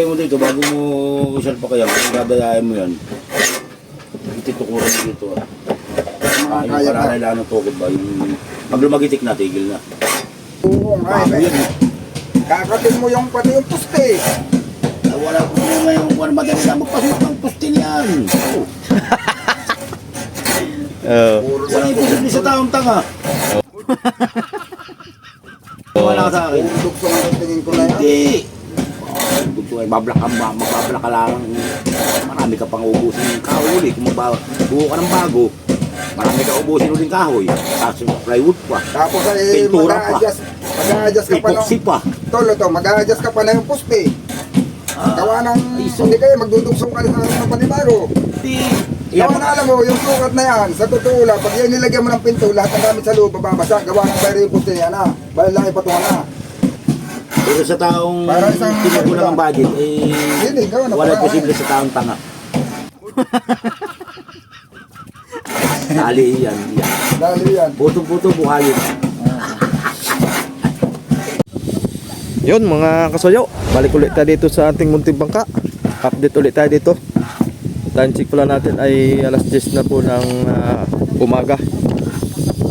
mo dito, bago mo salpa kaya, kung dadayain mo yan, itutukuran mo dito. Yung kararailan ng tukod ba, yung pag lumagitik na, tigil na. Oo nga, kakatin mo yung pati yung puste. Wala ko yung kung ano madali na magpasok ng puste niyan. Wala yung puste sa taong tanga. Wala ka sa akin. Dukso ang tingin ko na yan. Hindi. Dukso ay magbabla ka lang. Marami ka pang ubusin ng kahoy. Kung buo ka ng bago, marami ka ubusin ulit kahoy. Tapos yung plywood pa. Tapos ay mag-a-adjust ka pa ng... Epoxy pa. Tolo to, mag-a-adjust ka pa na yung puste. Gawa ng... Hindi kayo, magduduksong ka ng panibago. Hindi. Gawa na alam mo, yung sukat na yan, sa totoo lang, pag yan nilagyan mo ng pinto, lahat ng gamit sa loob, bababasa. Gawa ng bayro yung puste yan, ha? Bahal lang ipatungan na. Pero sa taong tinukulang ang budget, wala posible sa taong tanga. Dali yan. Dali yan. Puto-puto, buhayin. Yun mga kasoyo, balik ulit tayo dito sa ating munting bangka. Update ulit tayo dito. Time check pala natin ay alas 10 na po ng umaga.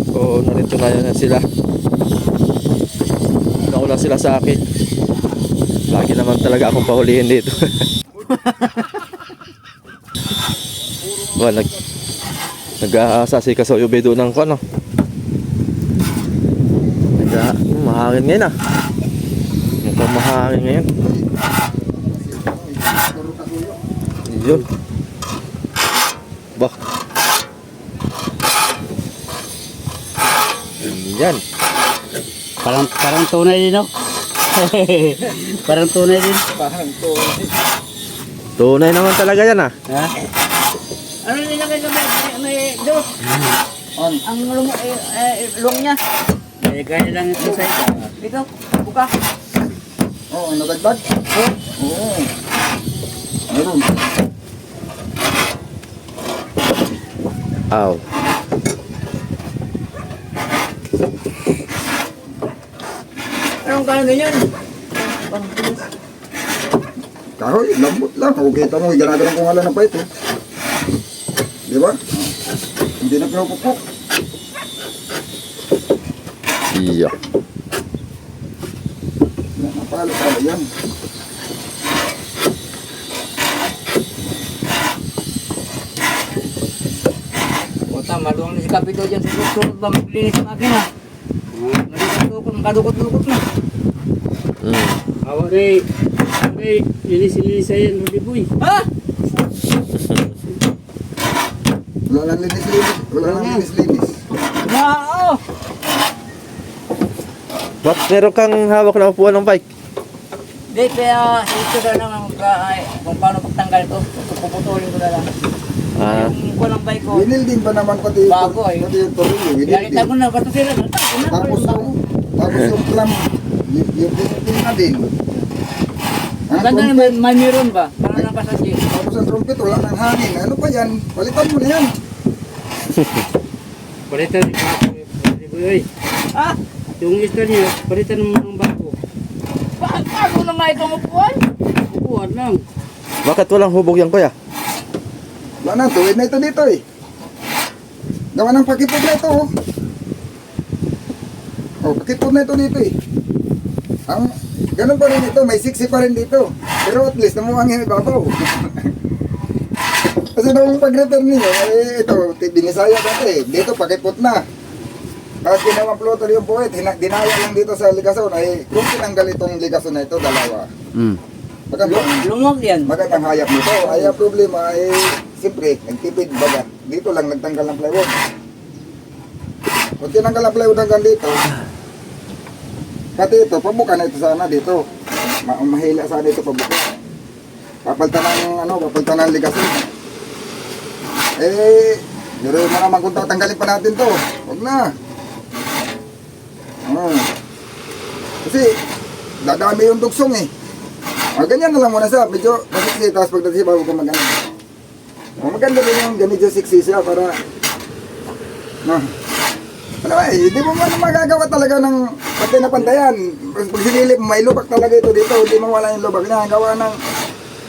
So narito na sila. Nauna sila sa akin. Lagi naman talaga akong pahulihin dito. Nag-aasa si Kasoyo Bedo ng ano. Mahangin ngayon ah. Mukhang mahangin ngayon. Yun. Bah. Yan. Parang tunay din, no? Parang tunay din. Parang tunay. Tunay naman talaga yan ah. Ha? Ano nilagay ka may dos? Ang lung niya. Eh, kaya lang ito sa ito. Dito, buka. Oo, nagagdag? Oo. Meron. Aw. Anong kano yan? Kahoy, lambot lang. Okay, tamo, ganagano kung wala ng pait eh. Di ba? Hindi na pinupukpok. Iya. Napalo-palo yan. Puta, maluwang na si Kapito dyan sa susunod ba maglinis ang akin ha? Kadukot-dukot na. Awa rin. Linis-linis yan, Rudy Boy. Ha? Wala lang linis-linis. Wala lang linis-linis. Oo! Ba't meron kang hawak na upuan ng bike? Hindi, kaya ito na lang kung paano pagtanggal ito. Puputulin ko na lang. Yung walang bike ko. Winil din ba naman pati Bago eh. Pati yung tornilyo. Winil Kaya din. itago na, bato sila. Tapos yung clamp. Yung na din. Ang ganda na may meron ba? Para nakasasya. Tapos ang trumpet, wala nang hangin. Ano pa yan? Palitan mo na yan. Palitan ni Ah! Yung isda niya, palitan mo ng bago. Bago na nga itong upuan? Upuan lang. Bakit walang hubog yan kuya? Wala na, tuwid na ito dito eh. Gawa ng pakipod na ito oh. Oh, pakipod na ito dito eh. Ganun pa rin ito, may siksi pa rin dito. Pero at least namuhang yung ibabaw. Kasi nung pag-return niyo, ito, binisaya dati eh. Dito pakipot na. Kahit ginawang plotter yung puwet, dinaya lang dito sa ligason ay kung tinanggal itong ligason na ito, dalawa. Lumog yan. Magandang hayap nito. Ay ang problema ay siyempre, nagtipid baga. Dito lang nagtanggal ng plywood. Kung tinanggal ang plywood hanggang dito, pati ito, pabuka na ito sana dito. Mahila sana ito pabuka. Papaltan ng ligason. Pero mo naman kung tatanggalin pa natin to. Huwag na. Kasi, dadami yung dugsong eh. Ganyan na lang muna sa medyo masiksi, tapos pagdating bago ka maganda. Maganda din yung ganito siksi siya para ano hindi mo man magagawa talaga ng pantay na pantayan. Pag sinilip, may lubak talaga ito dito, hindi mo wala yung lubak niya. Gawa ng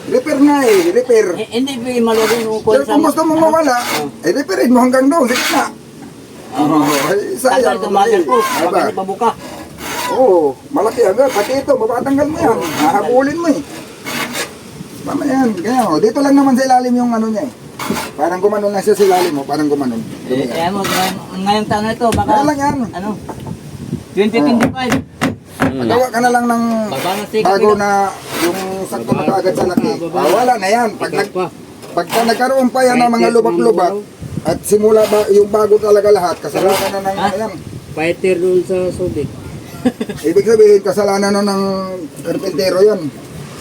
Repair nga eh, repair. Hindi ba malugin yung Pero kung gusto mo mawala, eh repairin mo hanggang doon, sige na. Ay, Tagal sayang. tumagal po. Aba. Bakit pabuka? Oo, malaki agad. Pati ito, matatanggal mo yan. Hahabulin mo eh. Tama yan. Kaya oh, dito lang naman sa ilalim yung ano niya eh. Parang gumanon lang siya sa ilalim mo, parang gumanon. Dumi yan. Kaya mo, ngayong taon na ito, baka, Kaya lang yan. ano, 2025. Magawa ka na lang ng Baba na si bago na yung sakto na kaagad sa laki. Wala na yan. Pagka nagkaroon pa yan ng mga lubak-lubak, at simula ba yung bago talaga lahat, kasalanan na ng ano yan. Fighter doon sa Subic. Ibig sabihin, kasalanan na ng karpentero yan.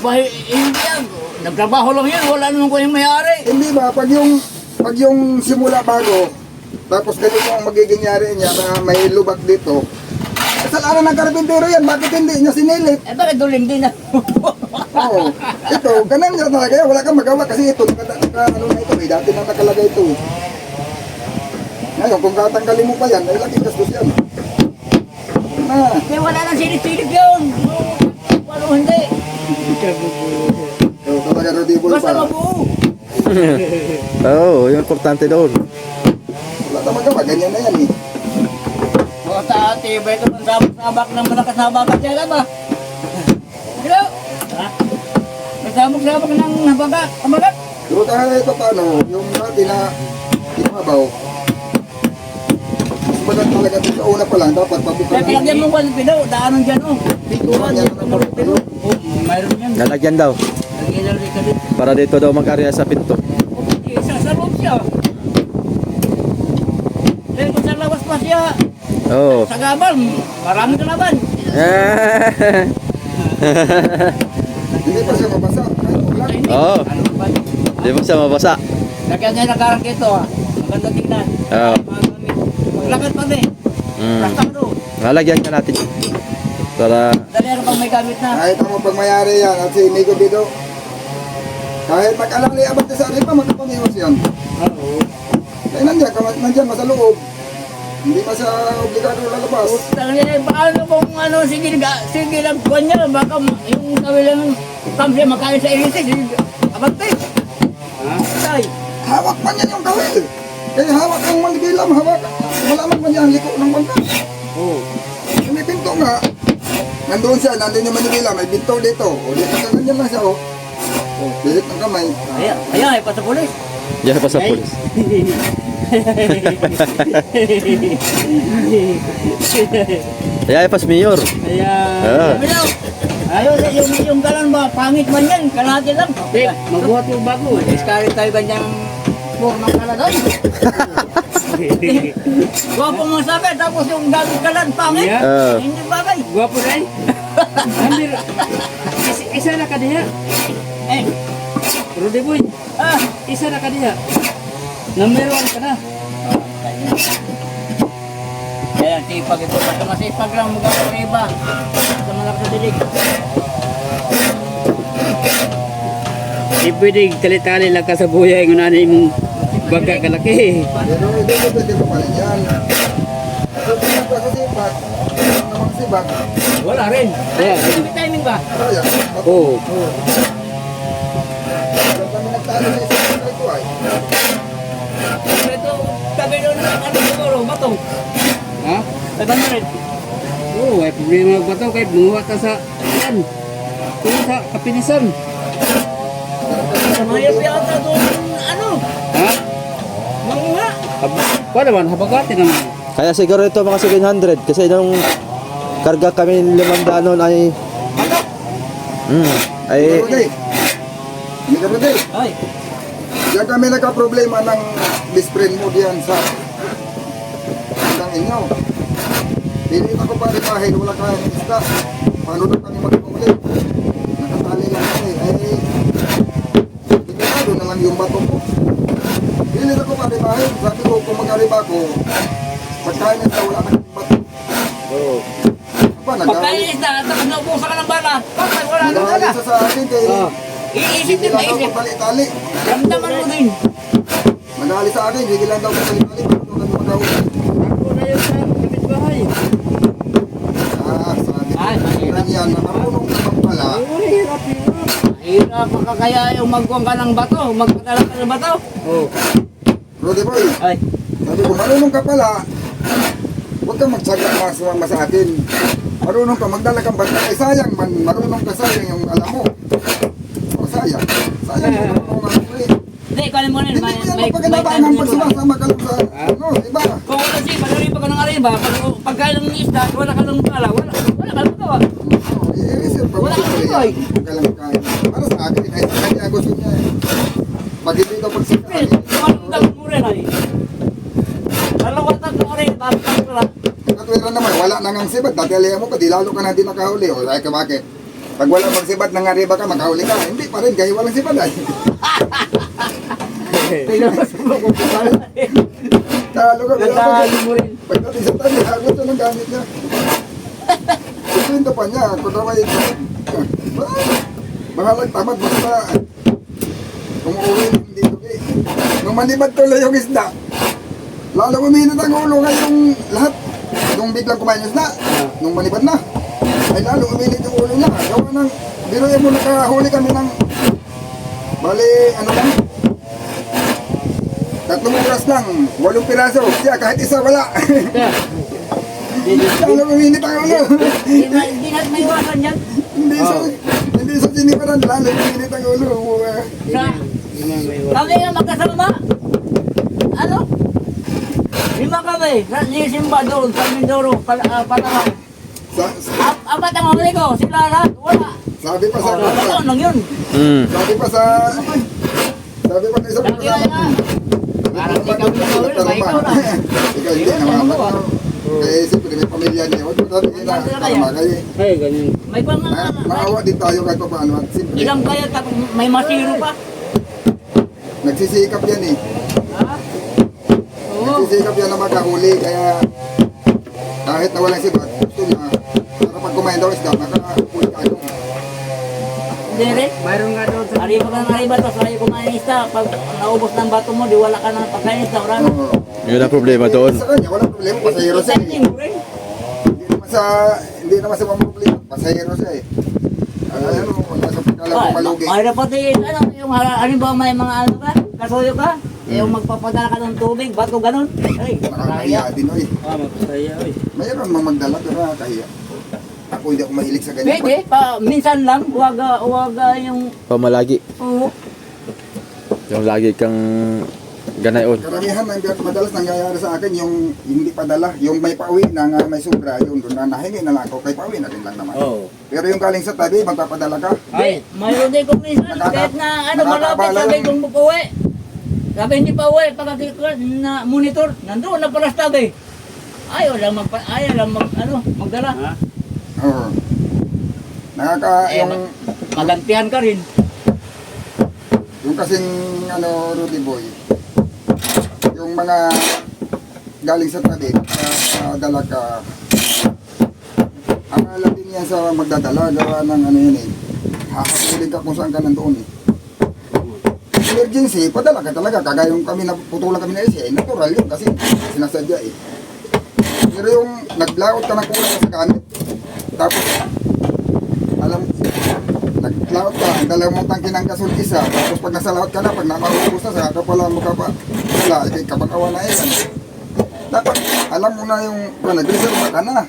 Hindi yan. Nagtrabaho lang yan, wala naman ko yung may-ari. Hindi ba, pag yung simula bago, tapos ganito ang magiging yari niya na may lubak dito, kasalanan ng karpentero yan, bakit hindi niya sinilip? Eh bakit duling din na? Oo, ito, ganun niya talaga yan, wala kang magawa kasi ito, ano na ito, dati na nakalagay ito. Ngayon, kung tatanggalin mo pa yan, ay laki gastos yan. Eh wala nang silip-silip yun. Paano hindi? So, talaga rodibol Basta pa. mabuo. Oo, yung importante doon. Wala ka magawa, ganyan na yan eh. Basta tibay ito ng sabak ng malakas na bagat yan ba? Hello? Ha? May sabak ng bagat. Pero tayo ito paano, yung dati na imabaw, mas maganda talaga ito sa una pa lang, dapat pabuka Kaya pinagyan mo ba ng pidaw? Daanan dyan oh. Pintuan Yan, dyan ng pidaw. Oh, mayroon yan. Lalagyan daw. Nag-ilan rin ka dito. Para dito daw mag-area sa pinto. Okay, isa sa loob siya. Dahil kung sa labas pa siya, Oo. sa gabal, maraming kalaban. Hindi pa siya mabasa, kahit ulan. Oo. Ano ba? Di mo siya mabasa. Lagyan niya nagarang dito ah. Maganda tingnan. Oo. Mga gamit. Maglakad pa din. Rastak do. Lalagyan ka natin. Para Dali ano pang may gamit na. Kahit ang pagmayari yan at si Nico Bido, kahit mag-alali abad sa aripa, magpapamiwas yan. Oo. Kaya nandiyan sa loob. Hindi pa siya obligado lalabas. Paano kung ano, sige lang kuhan niya, baka yung kawilang kamsya makain sa ilitis, abante. Ha? Tay. Hawak man yan yung kawil. Kaya hawak ang manigilam, hawak. Malaman man yan ang liko ng bangka. Oo. May pinto nga. Nandun yung manigilam, may pinto dito. O dito ka ganyan lang siya, o. O, pilit ng kamay. Ay, pa sa pulis. diyan pa sa pulis. Ay, pas mayor. Ah. Sabi daw, ayaw, yung galan ba, pangit man yan, kalahati lang. Magbuhat yung bago. Discard tayo ganyang ng kalan. Gwapo mo sabi, tapos yung galan pangit. Hindi bagay. Guwapo rin. Ambil. Isa na ka diha. Eh, Rudy boy. Isa na ka diha. Number 1 ka na. kaya sipag ito, basta masipag lang magawa ng iba. Sa malakas sa dilig. Di pwede tali-tali lang ka sa buya yung nanay mong baga kalaki. Pero hindi ko pwede pa pala yan. So, pinag pa sa sipag. Namang sipag. Wala rin. May timing ba? Kaya, Oo. kami nagtalo sa isang ito ay. Ito, sabi doon na ano siguro, bato. Ha? 500. Oo, ay problema ba ito kahit bunga ka sa yan. Kung sa kapinisan. Mayroon yata doon, ano, Ha? mga. Wala man, habagati naman. Kaya siguro ito mga 700 kasi nung karga kami 500 noon ay ay Hindi ka pwede. Ay, Diyan kami nagka-problema ng best friend mo diyan sa inyo. Hindi ako pare kahit wala kayang isda. Paano na kami mag-ulit? Nakatali lang kami. Ay, pinagado na lang yung bato mo. Hindi ako pare kahit. Sabi ko kung mag-arib ako, pagkain na wala kang bato. Oo. Pa, pagkain na, tapos naubusan ka ng bala. Bakit wala nang bala? nagalit sa akin kay Iisip hindi din, lang daw maisip. pagtali-tali. Ramdaman mo din. Nagalit sa akin, hindi lang daw pagtali-tali. Paano kami mag-awit? Ako na yun sa kapitbahay. Sabi ko, Ay, mahirap. yan, nakarunong naman pala. Ay, hirap. Ira pa kaya yung magkuhan ka ng bato, magpadala ka ng bato. Oh. Rudy Boy, Ay, sabi ko, marunong ka pala. Huwag kang magsaga sumama sa akin. Marunong ka, magdala kang bata. Eh, sayang man, marunong ka, sayang yung alam mo. O, sayang. Sayang yung marunong ka. hindi, kanin mo rin. Hindi mo yan mapagkanabangan pag sumasama ka lang sa, ano, iba. Kung kasi, pag pa ka ng ariba, pagkain ng isda, wala ka ng pala, wala ka ng magawa. Iisip pa Wala kang buhay. Kalang kain. Para sa akin, ay sa kanya gusto niya eh. Pag hindi daw pagsikain. Tumatang mo rin ay. Dalawa tatlong rin, tapos ka lang. Katwira naman, wala nang ang sibat. Dati aliya mo pa, di lalo ka na di nakahuli. O, ay ka bakit? Pag wala magsibat ng ariba ka, makahuli ka. Hindi pa rin, kaya walang sibat ay. Tinapos mo kung pala eh. Talo ka, Natalo mo rin. pagdating sa tali, hagot siya ng gamit niya. Kukwento pa niya, kung na may mahalag tamad, basta umuwi hindi tuloy. Nung manibad tuloy yung isda, lalo uminit ang ulo ngayong lahat. Nung biglang kumain yung isda, nung manibad na, ay lalo uminit yung ulo niya. Gawa ng, biruin mo nakahuli kami ng, bali, ano lang, 3 oras lang, 8 piraso. Siya, kahit isa wala. Lalo uminit ang ulo. Hindi natin may iwasan yan. Hindi sa siniparan, lalo uminit ang ulo. Sa, kami nga magkasama. Ano? 5 kami. Nisimba doon, sa Mindoro, Palawan. Apat ang huli ko, sila lahat, wala. Sabi pa sa Ano lang yun? sabi pa sa isang Sabi nga nga. Parang di kami nahuli, may ikaw na. Ikaw hindi naman. Kaya siyempre may pamilya niya. Huwag mo sabi nila, karma kayo. Ay, ganyan. May pang Maawa din tayo kahit pa paano. At siyempre, ilang kaya may masiro pa. nagsisikap yan eh. Ha? Oo. Nagsisikap yan na makahuli. Kaya kahit na walang sibat, gusto niya. Para pag kumain daw isda, makahuli ka agad. Hindi rin. Mayroon nga doon sa... Ariba ka ng ariba, tapos ayaw kumain isda. Pag naubos ng bato mo, di wala ka ng pagkain isda. Wala na. Oo. Yun ang problema doon. Sa kanya, walang problema. Pasahero siya eh. Hindi naman sa mga problema. Pasahero siya eh. Ano, wala sa pagkalam kong malugi. Ay, pati, ano, yung, ano ba, may mga ano ka, kasuyo ka, yung magpapadala ka ng tubig, bato ganun. Ay, Nakakahiya din oy. Ah, magpasaya, oy. Mayroon mang magdala pero nakakahiya. Ako hindi ako mahilig sa ganyan. pwede, minsan lang, uwaga yung, Pamalagi. oo. Yung lagi kang ganayon. Karamihan madalas nangyayari sa akin yung hindi padala, yung may pauwi na nga may sobra, yun doon na nahingi na lang ako kay pauwi na rin lang naman. Oh. Pero yung galing sa tabi, magpapadala ka. Ay, mayroon din kung minsan, kahit na ano, malapit, nakakabala sabi yun. kong pauwi. Sabi hindi pa uwi, pagkakikot na monitor, nandoon na pala sa tabi. Ayaw lang magdala. Ha? Oo. Yung Magantihan ka rin. yung kasing ano Rudy Boy. Yung mga galing sa tabi, dala ka. Ang alam din yan sa magdadala, gawa ng ano yun eh. Hahapulin ka kung saan ka nandoon eh. Emergency, padala ka talaga. Kagaya yung kami naputulan kami na eh, natural yun kasi sinasadya eh. Pero yung naglaot ka ng kulang sa gamit, tapos alam, naglaot ka, ang dalawang tangki ng gasol isa, tapos pag nasa laot ka na, pag nakaubos na, saka ka pala mo ka pa, wala, kapag-awa na yan. Dapat, alam mo na yung, nag-reserve ka na.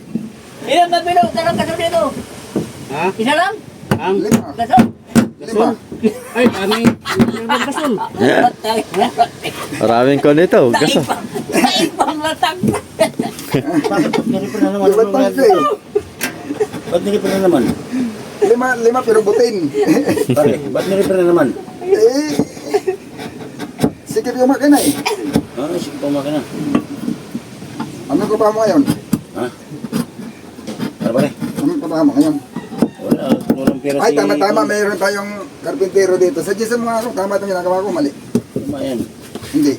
Ilan ba bilog ka ng kaso dito? Ha? Isa lang? Ang... 5. Kaso? 5. Ay, kami. Ang kasol. Maraming ko nito. Gaso. Taipang latag. Bakit nilipin na naman? Yung tangki, Ba't nilipin na naman? 5 pero butin. Bakit? Ba't nilipin na naman? Eh, sikip yung makina eh. Ah, isip pa makina. Ano ko ba mo ngayon? Ha? Ano ba rin? Ano ko ba mo ngayon? Wala, walang pera Ay, tama-tama, mayroon tayong karpintero dito. Sadya sa mga ako, tama itong ginagawa ko, mali. Tama yan. Hindi.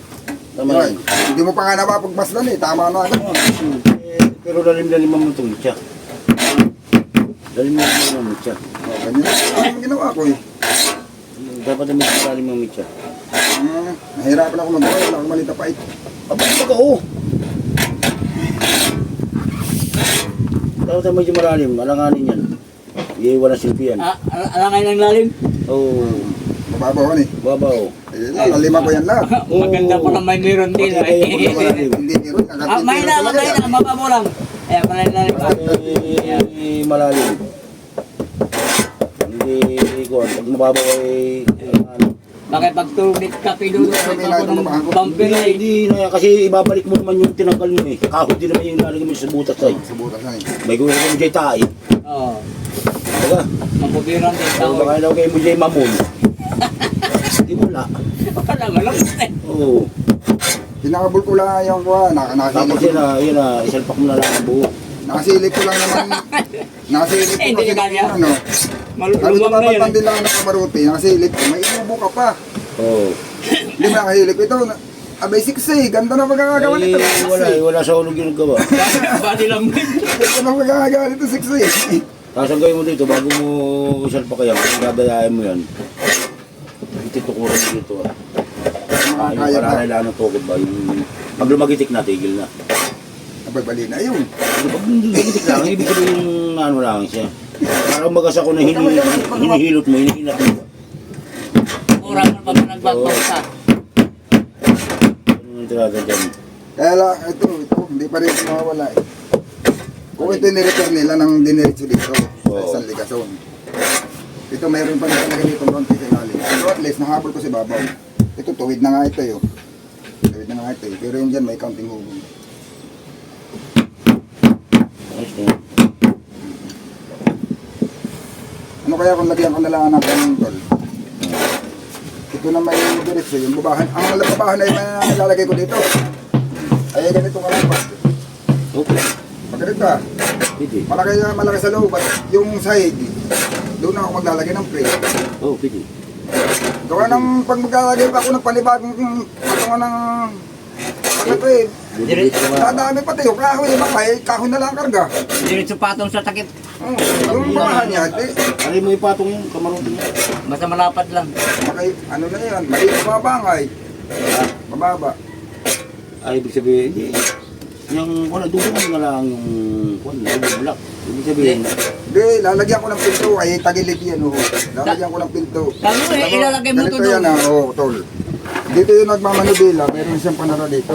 Tama yan. Hindi mo pa nga napapagmasdan eh, tama na ano. Pero dalim-dalim mo itong mitya. Dalim mo itong mitya. Ganyan ang ginawa ko eh. Dapat naman sa dalim mo mitya. Nahirapan ako magawa, wala akong malita pa ito. Abang ka oo. Dapat medyo malalim, alanganin yan. Iiwan na silpi yan. Alangay ng lalim. Oo. Mababaw eh. Babaw. Eh, lalima ko yan lahat. Maganda pa na may meron din. Hindi meron. May na, mababa lang. Ayan, malalim pa. Hindi malalim. Hindi ko. Pag mababaw ay ano. Bakit pag tubig ka pinulo sa bumper eh. Hindi na kasi ibabalik mo naman yung tinanggal mo eh. Kahod din naman yung lalagay mo sa butas ay. Sa butas na eh. May gawin mo dyan tayo. Oo. Diba? Mabubiran din So, tao. baka ilagay mo dyan mamon. Hindi wala. Wala, walang Oo. Pinakabul ko lang yung kuha. Tapos yun na, isalpak mo na lang ang buo. Nakasilip ko lang naman. Nakasilip ko Hindi kasi ka kaya. ano. Sabi ko Malulumang na papatan yan. din lang ng kamaruti. Nakasilip ko. May inubo ka pa. Oo. Hindi mo nakahilip ito. Abay 6 ganda na magkakagawa nito. Wala sa ulog yung gawa. Body lang din. Ganda na magkakagawa nito 6 Tapos ang gawin mo dito, bago mo isalpak yan, kung gagayain mo yan, ititukuran mo dito. Yung Kaya na. parang ng tukod ba? Yung, pag lumagitik na, tigil na. Abay bali na yun. Pag lumagitik lang, ibig sabihin yung ano lang siya. Parang magas ako na hinihilot mo, hinihinat mo. Kurang mo pa nagbagpagsa. Ano yung tiraga dyan? Kaya lang, ito, hindi pa rin mawawala eh. Kung ito nirepair nila ng diniretso dito sa isang ligason. Ito mayroon pa nakalagay dito ng konti sa ilalim. Pero at least nahabol ko si Babaw. Ito tuwid na nga ito yun. Tuwid na nga ito eh. Pero yung dyan may counting hubong. Ayos na. Ano kaya kung lagyan ko na lang ng ganun tol? Ito na may diretso yung babahan. Ang babahan ay may nalalagay ko dito. Ay ganito ka lang ba? Okay. Pag ganito ah. Pwede. Malaki sa loob at yung side, doon ako maglalagay ng frame. Oh, pwede. Gawa ng pag maglalagay pa ako ng panibagong patungan ng ano to eh. Dito naman. Madami pati yung kahoy, kahoy na lang karga. Diretso patong sa takip. Yung babahan niya, Ari mo ipatong yung kamarote niya. Basta malapad lang. ano na yan, maliit na babangay. Mababa. Ay, ibig sabihin, hindi. Yung, wala, dudugan na lang yung, yung black. Ibig sabihin, Hindi, lalagyan ko ng pinto, ay tagilid yan oh. Lalagyan ko ng pinto. Sabi mo, ilalagay mo to Ganito yan doon. ah, oh, tol. Dito yung nagmamanubila, meron siyang panara dito.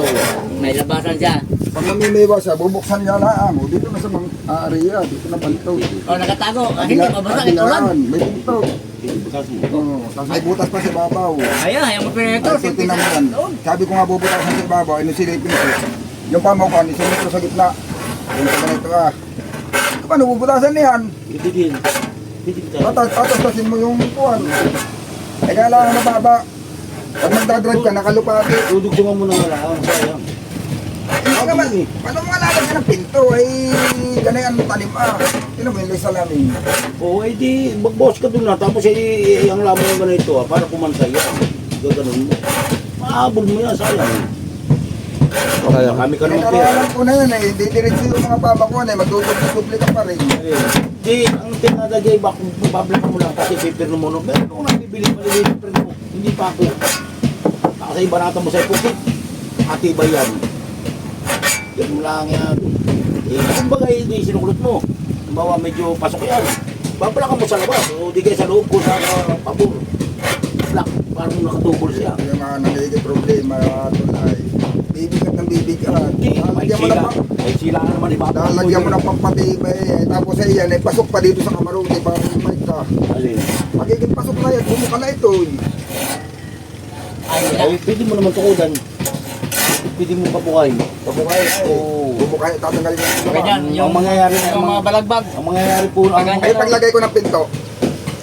May labasan siya. Pag namimiwa siya, bubuksan niya lang. Oh, dito na sa mga area, dito na palito. O, nakatago. Ah, hindi, mabasa ito lang. May pinto. bukas mo. Oo, tapos may butas pa sa babaw. Ayan, ayaw mo pinito. Ay, tinan mo yan. Sabi ko nga bubutasan sa babaw, inusilipin ko. Yung pamakuan, isunod ko sa gitna. Yung sa ganito ah. Paano bubutasan niyan? Ito din. Pwede tayo. Patastasin mo yung kuwan. Eh kailangan mababa. Pag magdadrive ka, nakalupati. Dudugtungan mo na nga lang. Sayang. Hindi naman, paano mo lalagyan ng pinto? Ay, ganyan ang tanim ah. Tinan mo yung salamin. Oo, eh di, mag-boss ka dun na. Tapos ang lamang yung ganito para kumantay yan. Gaganon mo. Mahabol mo yan, sayang. Kaya, Kami ka Eh, naman kaya. nararamdaman ko na yan eh. Hindi diretso yung mga papakuan eh. Magdudubli ka pa rin. Di, ang tinadagay ba kung babla ka mo lang kasi paper mo no. Meron ko nang bibili paper mo. Hindi pa ako. Kasi ibanata mo sa pocket. Atibay yan. Yan mo lang yan. Eh, kumbaga hindi sinukulot mo. Bawa medyo pasok yan. Babla ka mo sa labas. O di kayo sa loob ko sa pabor. Black. Parang nakatubol siya. Yung mga nangigit problema, tulay. Bibigat ng bibigat. Hindi, may Lalagyan mo sila. ng May sila ka naman ibaba. lalagyan mo ng pampatibay. Tapos ay yan, ay pasok pa dito sa kamarote para bumalik ka. Alin? Magiging pasok na yan, bumuka na ito. Ay, pwede mo naman tukudan. Pwede mo pabukay. Pabukay, Oo. bumukay, tatanggalin mo yung Ganyan, mga. yung Ang mangyayari na yung mga balagbag. Ang mangyayari po, Ay, paglagay ko ng pinto,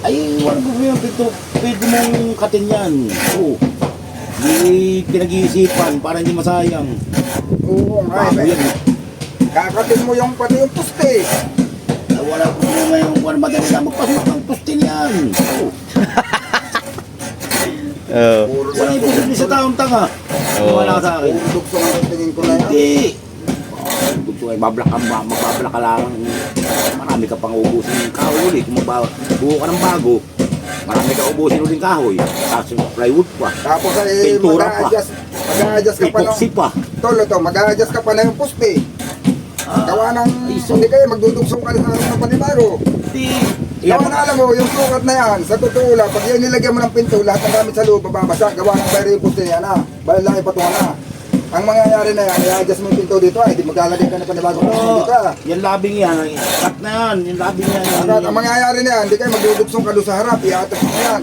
ay, wala po yung pito. Pwede mong katin yan. Oo. Hindi pinag-iisipan para hindi masayang. oo nga, Bago eh. yan. Kakatin mo yung pati yung poste. Ay, wala po yung kung ano madali na magpasok ng pustin yan. Oo. Puro Wala yung posible sa taong tanga. Oo. Wala sa akin. Dukso ang tingin ko na yan. Hindi. Gusto ay mablak ka lang. Marami ka pang ubusin ng kahoy ulit. Kung buo ka ng bago, marami ka ubusin ulit ng kahoy. Tapos yung plywood pa. Tapos ay Pintura pa. mag-a-adjust ka pa Epoxy ng... pa. Tolo to, mag-a-adjust ka pa na yung poste. Ah, Gawa ng... ay, so- Hindi kayo, magdudugsong ka sa ng panibago. Hindi. Yan. Kung alam mo, yung sukat na yan, sa totoo lang, pag yan nilagyan mo ng pinto, lahat ng gamit sa loob, bababasa, gawa ng bayro yung puste niya na. Bahal lang ipatungan na. Ang mangyayari na yan, i-adjust mo yung pinto dito, ay, di maglalagay ka na panibagong pinto Oo, dito. yan labing yan. Cut na yan. Yung labing yan. Ang mangyayari na yan, di kayo magdudugsong ka doon sa harap, i-attach mo yan.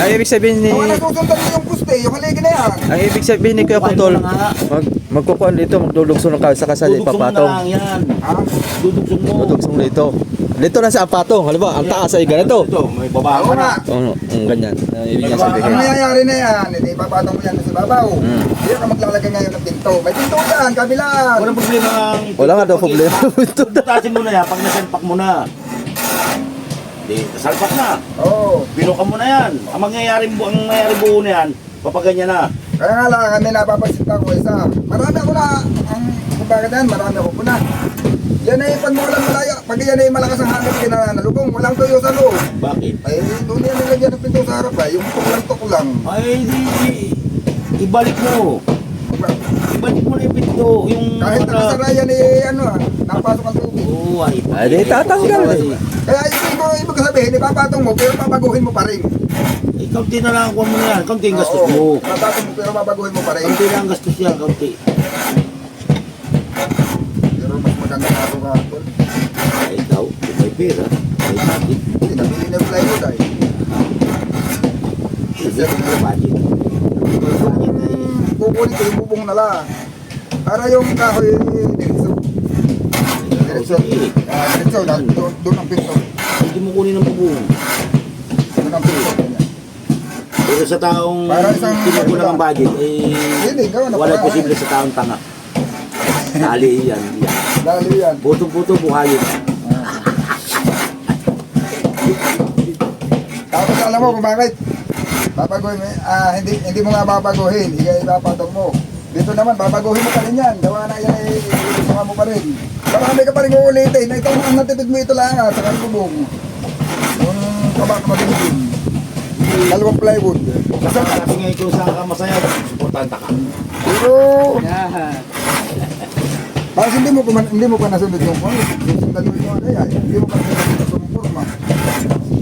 Ang ibig sabihin ni Kung nasusundan mo yung puste, yung haligi na yan. ang ibig sabihin ni Kuya Putol, magkukuan dito, magdulugsong ng sa kasal Dudugsong mo na ipapatong. lang yan. Ha? Dudugsong mo. Dudugsong dito. Dito na sa patong, halimbawa, ang taas ay ganito. Ito, may baba Oo ka na. nga. Oo, ganyan. Ang ibig niya Ang sabihin. mangyayari na yan, hindi papatong mo yan sa babaw. Mm. Hindi ka maglalagay ngayon ng pinto. May pinto yan, kabilaan. Walang problema ang... Wala nga daw problema. Tutasin mo na yan pag nasalpak mo na. Di, nasalpak na. Oo. Binuka mo na yan. Ang mangyayari buo na yan, papaganyan na. Kaya nga lang, kami napapasinta ko isa. Marami ako na, kung bakit yan, marami ako po na. Yan ay pag walang malaya, pag yan ay malakas ang hangin kinanalubong, walang tuyo sa loob. Bakit? Ay, doon yan nilagyan ng pinto sa harap ay, yung tuklang. Ay, ibalik mo. Ibalik mo na yung pinto. Yung... Kahit nakasarayan eh, napasok ang tubig. Oo, ay. Ay, di tatanggal. Kaya ibig sabihin, ipapatong mo, pero papaguhin mo pa rin. Ikaw din na lang kuha mo na yan. Kaunti ang gastos mo. Papatong mo, pero papaguhin mo pa rin. Kaunti lang ang gastos yan, kaunti. Pero mas maganda na ako ka. Ay, ikaw, kung may pera, ay bakit? Hindi, nabili na yung plywood ay. Kasi may budget. Budget ay... Kukunin ko yung bubong na lang. Para yung kahoy, diretso. Diretso. Diretso, doon ang pinto. Hindi mo kunin ang bubong. Doon ang pinto. Ganyan. Pero sa taong Para isang- kinukulang ang budget, eh, Hindi, gawa na wala paraan. posible sa taong tanga. Dali yan. Lalo yan. Buto-buto, buhayin. Tapos alam mo kung bakit? Babaguhin mo, hindi mo nga babaguhin, hindi ipapatong mo. Dito naman, babaguhin mo pa rin yan. Gawa na yan, ilusungan mo pa rin. Marami ka pa rin uulitin. Na ito, ang natipid mo ito lang sa kalubong. Yung kabak magiging. Dalawang plywood. Kasi nga ikaw saan ka masaya, supportanta ka. Pero, parang hindi mo pa nasunod yung point. Susundan mo yung ano yan. Hindi mo pa nasunod yung forma. Kasi,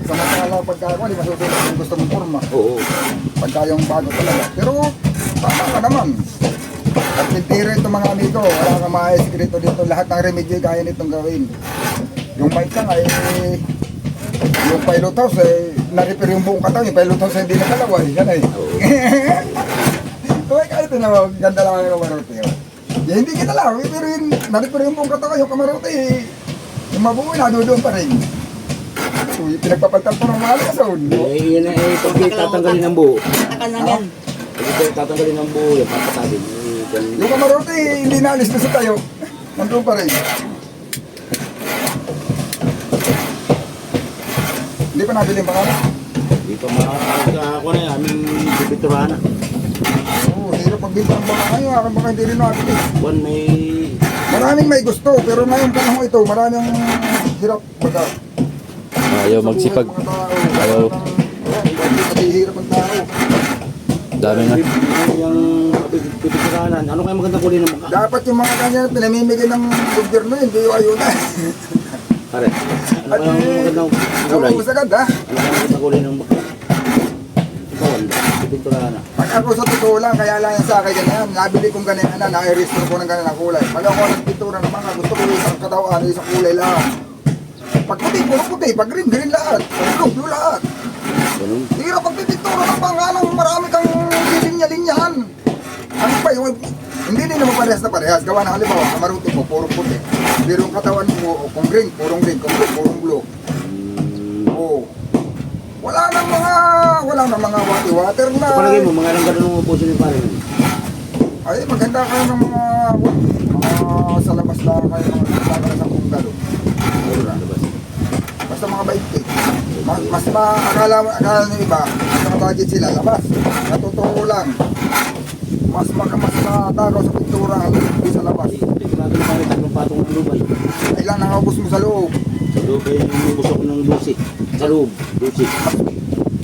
Samantala pagka ako, hindi masusunod yung gusto mong forma. oo. Pagka yung bago talaga. Pero, tama ka naman. At nitira itong mga amigo, wala kang ma-eskrito dito. Lahat ng remedyo kaya nitong gawin. Yung mic ka nga, yung pilot house, na-repair yung buong katawan. Yung pilot house, hindi nakalawa. Yan eh. Kaya kahit ito na, ganda lang ang kamarote. Hindi kita lang, pero yung na-repair yung buong katawan, yung kamarote, yung mabuo, nadudoon pa rin. So, pinagpapaltal po ng mga lason. Eh, yun eh, pag tatanggalin ng buo. Takan lang yan. Pag tatanggalin ng buo, yung papasabin. Yung kamarote, hindi naalis na sa tayo. Nandun pa rin. Hindi pa nabili yung pangalan. Hindi pa ako na yan, aming bibiturahan na. Oo, hirap pagbinta ng baka ngayon. Aking baka hindi rin nabili. Buwan may... Maraming may gusto, pero ngayong panahon ito, maraming hirap baga. Ayaw magsipag. Ayaw. Pati hirap ang tao. Dami nga. Yung bibiturahanan, ano kaya maganda kulin ng mukha? Dapat yung mga kanya pinamimigay ng gobyerno, hindi yung ayuda. Pare, ano kaya magandang kulay? Ano sa ganda? Ano kaya magandang kulay ng mukha? Ikaw, bibiturahan na. Pag ako sa totoo lang, kaya lang yan sa akin ganyan. Nabili kong ganyan na, nai-restore ko ng ganyan na kulay. Pag ako nagpintura naman, gusto ko isang katawan, isang kulay lang. Pag puti, puro puti. Pag green, green lahat. Pag blue, lahat. Ganun. Hirap pagpipintura ng pangalang marami kang linya-linyahan. Ano pa yung... Hindi din naman parehas na parehas. Gawa na halimbawa, kamaruti mo, puro puti. Pero yung katawan mo, kung green, purong blue. Oo. Wala nang mga water na... Sa palagay mo, mga ilang ganun ang upusin ni pare. Ay, maganda kayo ng mga sa labas lang kayo ng mga sa kung galo. Basta mga 20. Mas akala ng iba, mas budget sila labas. Sa totoo lang, mas matagaw sa pintura ang sa labas. Sigurado na pare, tatlong patong ng lubay. Ilan nakaubos mo sa loob. Sa loob ay yung busok ng lusi. Sa loob, lusi.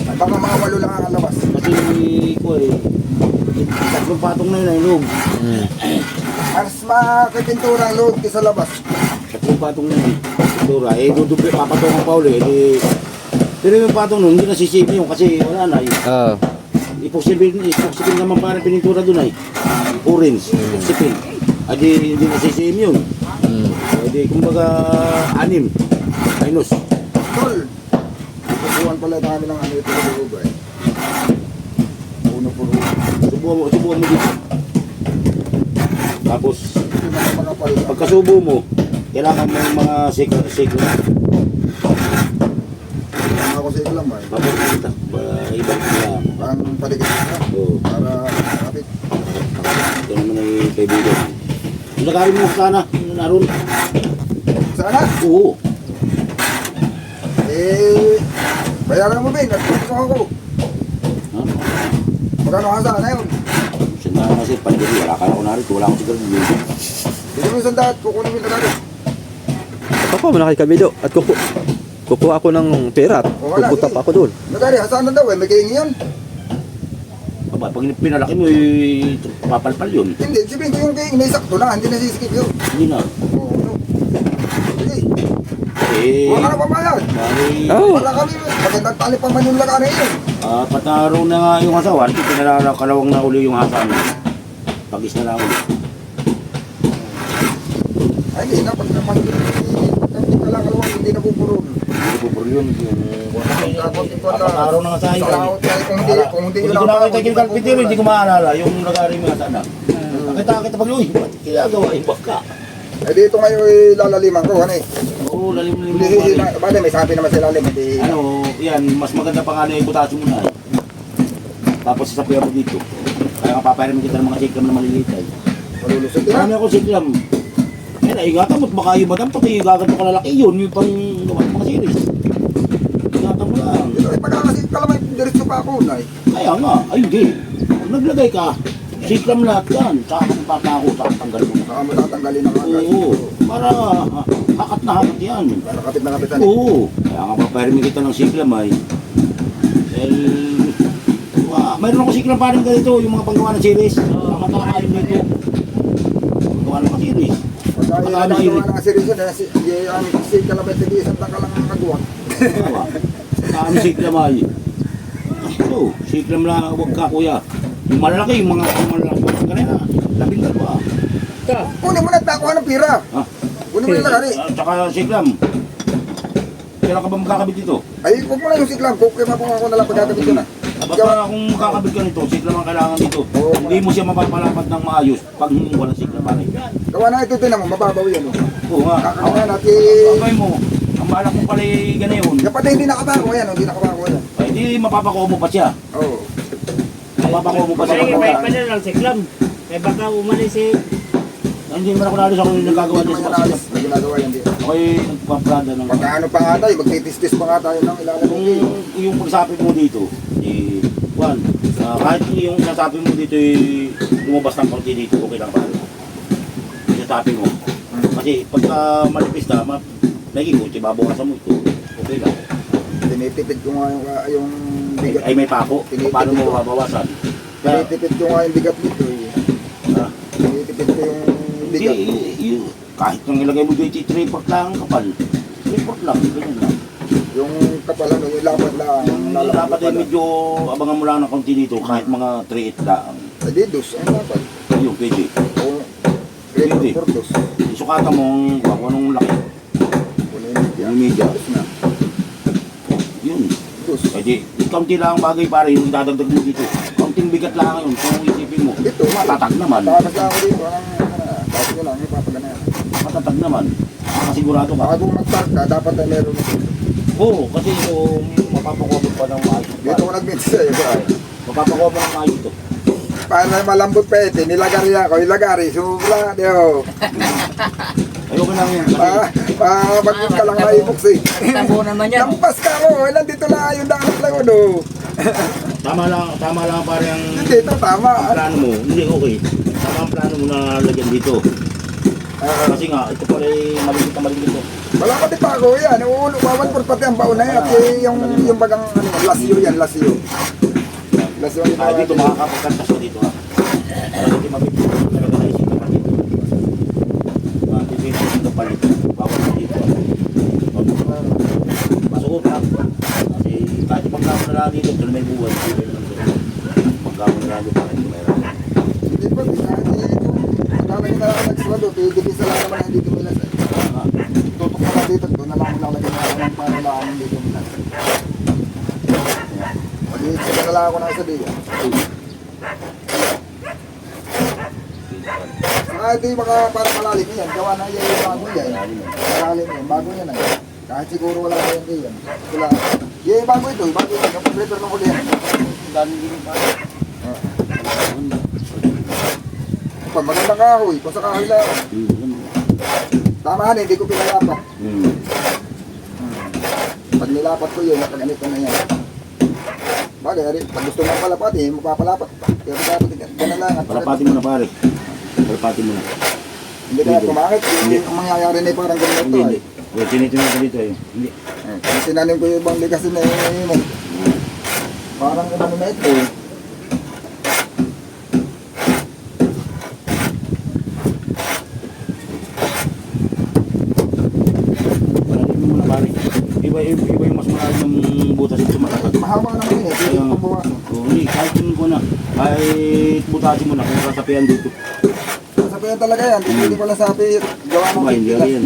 Ay, baka mga 8 lang ang labas. Kasi ko eh, tatlong patong na yun ay loob. Mas makipintura ang loob kaysa labas. Tatlong yung patong na pintura. Dudubi, papatungan pa uli. Pero yung patong nun, hindi nasisip yun kasi wala na. Ipoksipin naman parang pinintura dun ay. Orange, ipoksipin. Adi hindi nasisip yun. Adi kumbaga anim. Minus. Tol, subuhan pala kami ng ano ito sa lugar eh. Uno po rin. Subuhan mo dito. Tapos, Hindi naman makapal. pagkasubo mo, kailangan mo yung mga sigla. Ako sa ilang ba? Tapos kita, ibang na. Parang paligid na. Oo. Para kapit. Ito naman ay kaibigan. Lagarin mo sana, naroon. Sana? Oo. Bayaran mo, Ben. Nagputok ako. Ha? Magkano ka sana yun? Siya na kasi pandiri, wala ka na ko narito, wala akong siguro dito. Hindi mo yung sandahat. Kukunin mo yung sandahat. Ako mo kay Kabido at kukuha ako ng pera at puputap ako doon. Nagari, hasanan daw eh. May kahingi yun. Aba, pag pinalaki mo, papalpal yun. Hindi, sabihin ko yung kahingi. May sakto na. Hindi nasisikip yun. Hindi na. Oo, ano. Sige. Eh, Huwag ka na pabayad. bali, Oh. Wala kami. Magandang tali pa man yung lagari yun. pataro na nga yung hasawan, pinalakalawang na uli yung hasan. Pag-is na lang uli. Ay, hindi na. Pag naman kalawang hindi na pupurol. Hindi po po yun. Pataro na nga sa akin. Kung hindi Hindi ko nakakita yung kalpitero, hindi ko maalala yung lagari mo hasan na. Nakita pag uy, ba't kinagawa yung baka? Eh dito ngayon lalaliman ko, ano eh. Oo, lalim-lalim mo Hindi, pa rin. bale may sabi naman sa lalim, hindi. Ano, yan, mas maganda pa nga na yung butasyo mo na eh. Tapos sasabihan mo dito. Kaya nga papayarin kita ng mga siklam na maliliit ay. Malulusot yan. Marami ako siklam. Eh, naingatan mo't baka yung madam, pati gaganto ka lalaki yun, yung pang mga series. Ingatan mo lang. Dito ay pagkakasi kalamay, diretso pa ako, nay. Kaya nga, ay hindi. Kung naglagay ka, siklam lahat yan. Saka kung papako, saka tanggal mo. Saka mo tatanggalin ang agad. Oo, para hakat na hakat yan. Para kapit na kapitan. Oo, kaya nga papayarin kita ng siklam ay. Mayroon ako siklam parang ganito, yung mga paggawa ng series. Mga matakalim dito. Paggawa ng mga series. Pagka yung nagawa ng seryoso na, si kalamay tagi isang tanggal lang ang kagawa. Saan siklam ay? Ito, siklam lang, huwag ka kuya. Yung malalaki, yung mga malalaki. Kanina, 12. Kunin mo na takuha ng pira. Ha? Kunin mo yung lagari. Tsaka siklam. Kailan ka ba magkakabit dito? Ay, huwag mo na yung siklam. Kukima po ako na lang pagkakabit ko na. Basta kung makakabit ka nito, siklam ang kailangan dito. Oo. Hindi mo siya mapapalapad ng maayos pag walang siklam pa rin. Gawa na ito din naman, mababaw yan. Oo nga. Kakakaya natin. Abay mo, ang balak mo pala ganayon. Kapag hindi nakabago yan, hindi nakabago yan. Ay di mapapakuha mo pa siya. Oo. Mapapakuha mo pa siya. Sige, may pa lang si Klam. May baka umalis si... Hindi naman ako nalis ako yung nagagawa Hindi niya naman sa yan siklam. alis. May ginagawa yan dito. Ako'y nagpaprada ng... Pagka ano pa nga tayo, magtitis-tis pa nga tayo ng ilalim. Kung yung pagsapit mo dito, Juan, kahit yung nasapin mo dito lumabas ng konti dito, okay lang pa. Nasapin mo. Kasi pagka malipis na, nagiging babawasan mo ito, okay lang. Tinitipid ko nga yung bigat. Ay may pako, paano mo babawasan? Kaya, Tinitipid ko nga yung bigat nito. ah, Tinitipid ko yung bigat. kahit nung ilagay mo dito, 3-4 lang ang kapal. 3-4 lang, ganyan lang. Yung kapalan, yung lapat lang. Yung dapat ay medyo abangan mo lang ng konti dito, kahit mga 3-8 lang. Sa dedos, ang lapat. Yung pwede. Oo. Grade Pwede. for dos. Isukatan mo kung anong laki. Kunin yung media. Yung media. Dos na. Yun. Dos. Eh di, kaunti lang ang bagay pare, yung dadagdag mo dito. Kaunting bigat lang yun, kung isipin mo. Dito, Matatag naman. Takas lang ako dito. Tapos ko lang, ipapagana. Matatag naman. Makasigurado ka. Bago mag-park ka, dapat ay meron ito. Oo, kasi kung mapapakuha pa ng maayos. Dito ko nag-minsa sa'yo. Mapapakuha pa ng maayos ito. Para malambot pa ito, nilagari ako. Ilagari, sobra. Diyo. Ayoko lang yan. Kasi Mag-minsa ka lang na ibox eh. Tabo naman yan. Lampas ka mo. Nandito na yung daan lang ano. tama lang pare ang Hindi, ito tama. plano mo. Hindi, okay. Tama ang plano mo na lagyan dito. Kasi nga, ito pala maliit na maliit ito. Wala pati pa ako yan. Uulo, mawanport pati ang baon na yan. At yung bagang lasyo yan, lasyo. Lasyo ang Ah, ginawa dito makakapagkantas ka dito ha. Para hindi mabibigyan talaga na isip naman dito. Mabibigyan dito. palit. Bawal na dito. Masukot na. Kasi kahit pagkamo na lang dito, doon may buwan. Pagkamo na lang dito, hindi may rami. Hindi pa, lalagyan na lang extra doon. Tigil-isa lang naman hindi tumilas eh. Tutok na lang dito. Doon na lang lalagyan na lang para lang hindi tumilas. Mag-iisa na lang ako ng isa dito. Saka ito yung mga parang malalim yan. Gawa na yan yung bago yan. Malalim yan. Bago yan eh. Kahit siguro wala na yan yan. Wala. Yung bago ito. Bago yan. Yung prepare ng huli yan. Dami din pa. Pag magandang kahoy. Kung sa kahoy lang. Tama hindi ko pinalapat. Pag nilapat ko yun, nakaganito na yan. Bagay, pag gusto mo palapat, mapapalapat. Pero dapat ganun lang. Palapatin mo na pare. Palapatin mo na. Hindi kaya pumangit. Hindi. Ang mangyayari na parang ganito. Hindi. Tinitin ko dito eh. Hindi. Kasi tinanim ko yung ibang ligasin na yun. Parang ano na ito. Palapatin mo na pare. Iba yung mas malalim ng butas ito matagal. Mahaba naman yun eh. Pwede Ayun. kong buwa. Hindi, kahit yun ko na. Kahit butasin mo na kung kasapian dito. Sabihan talaga yan. Hindi pala sabi. Gawa ng Diba, hindi yan.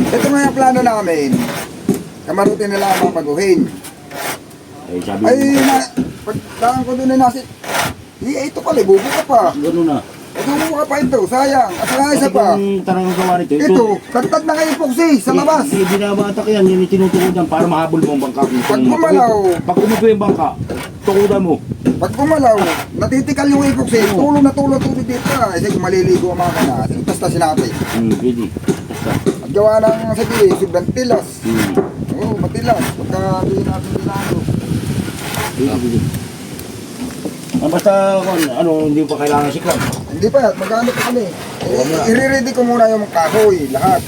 Ito nga yung plano namin. Kamarutin nila ang papaguhin. Eh, sabi Ay, mo. pagdaan ko doon ay nasi. Ito pala, bubuka pa. Gano'n na. Bubuka pa ito, sayang. At saka isa pa. Kung tarang gawa nito, Ito, tagtad na kayo epoxy sa labas. Hindi binabatak yan, yun yung tinutukodan para mahabol mo ang bangka. Pag gumalaw. Pag umupo yung bangka, tukudan mo. Pag gumalaw, natitikal yung epoxy. Tulong na tulong tubig dito. Kasi kung maliligo ang mga kana, tastasin natin. Pwede. Basta. At gawa ng sige, sobrang tilas. Oo, matilas. Pagka di natin dinalo. Pwede. Basta, hindi pa kailangan siklan. Hindi pa, magkano pa kami. I-ready ko muna yung kahoy, lahat.